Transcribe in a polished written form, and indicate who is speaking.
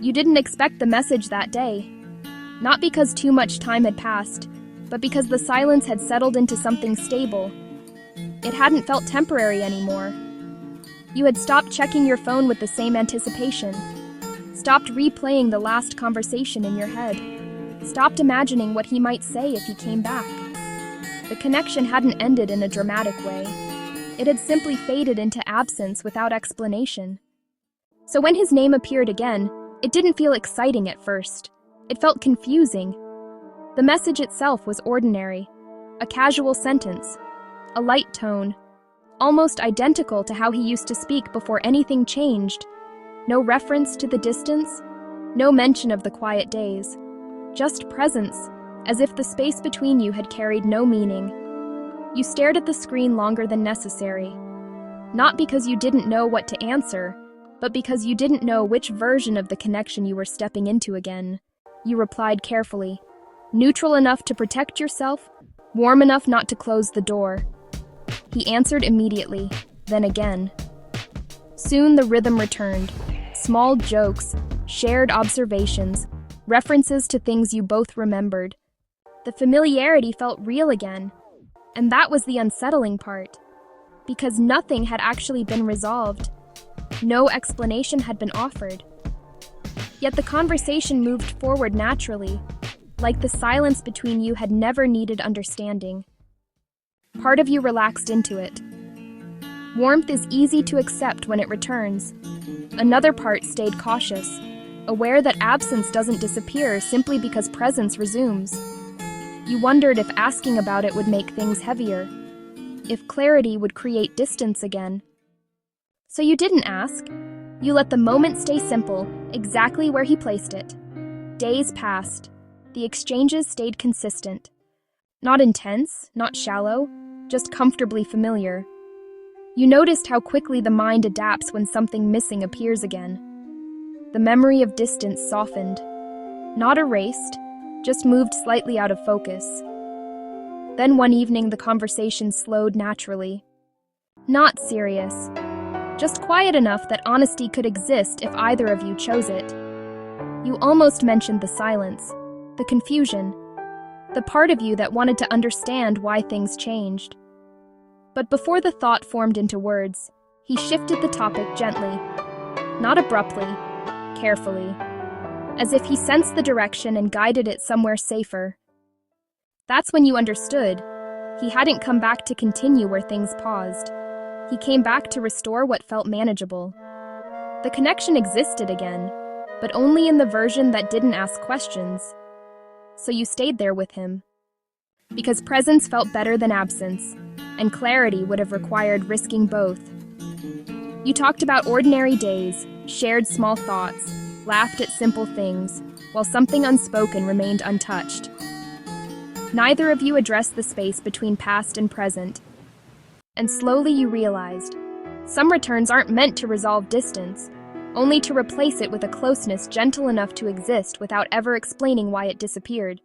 Speaker 1: You didn't expect the message that day. Not because too much time had passed, but because the silence had settled into something stable. It hadn't felt temporary anymore. You had stopped checking your phone with the same anticipation, stopped replaying the last conversation in your head, stopped imagining what he might say if he came back. The connection hadn't ended in a dramatic way. It had simply faded into absence without explanation. So when his name appeared again, it didn't feel exciting at first. It felt confusing. The message itself was ordinary, a casual sentence, a light tone, almost identical to how he used to speak before anything changed. No reference to the distance, no mention of the quiet days, just presence, as if the space between you had carried no meaning. You stared at the screen longer than necessary, not because you didn't know what to answer, but because you didn't know which version of the connection you were stepping into again. You replied carefully, neutral enough to protect yourself, warm enough not to close the door. He answered immediately, then again. Soon the rhythm returned. Small jokes, shared observations, references to things you both remembered. The familiarity felt real again, and that was the unsettling part, because nothing had actually been resolved. No explanation had been offered. Yet the conversation moved forward naturally, like the silence between you had never needed understanding. Part of you relaxed into it. Warmth is easy to accept when it returns. Another part stayed cautious, aware that absence doesn't disappear simply because presence resumes. You wondered if asking about it would make things heavier, if clarity would create distance again. So you didn't ask. You let the moment stay simple, exactly where he placed it. Days passed. The exchanges stayed consistent. Not intense, not shallow, just comfortably familiar. You noticed how quickly the mind adapts when something missing appears again. The memory of distance softened. Not erased, just moved slightly out of focus. Then one evening the conversation slowed naturally. Not serious, just quiet enough that honesty could exist if either of you chose it. You almost mentioned the silence, the confusion, the part of you that wanted to understand why things changed. But before the thought formed into words, he shifted the topic gently, not abruptly, carefully, as if he sensed the direction and guided it somewhere safer. That's when you understood. He hadn't come back to continue where things paused. He came back to restore what felt manageable. The connection existed again, but only in the version that didn't ask questions. So you stayed there with him. Because presence felt better than absence, and clarity would have required risking both. You talked about ordinary days, shared small thoughts, laughed at simple things, while something unspoken remained untouched. Neither of you addressed the space between past and present, and slowly you realized, some returns aren't meant to resolve distance, only to replace it with a closeness gentle enough to exist without ever explaining why it disappeared.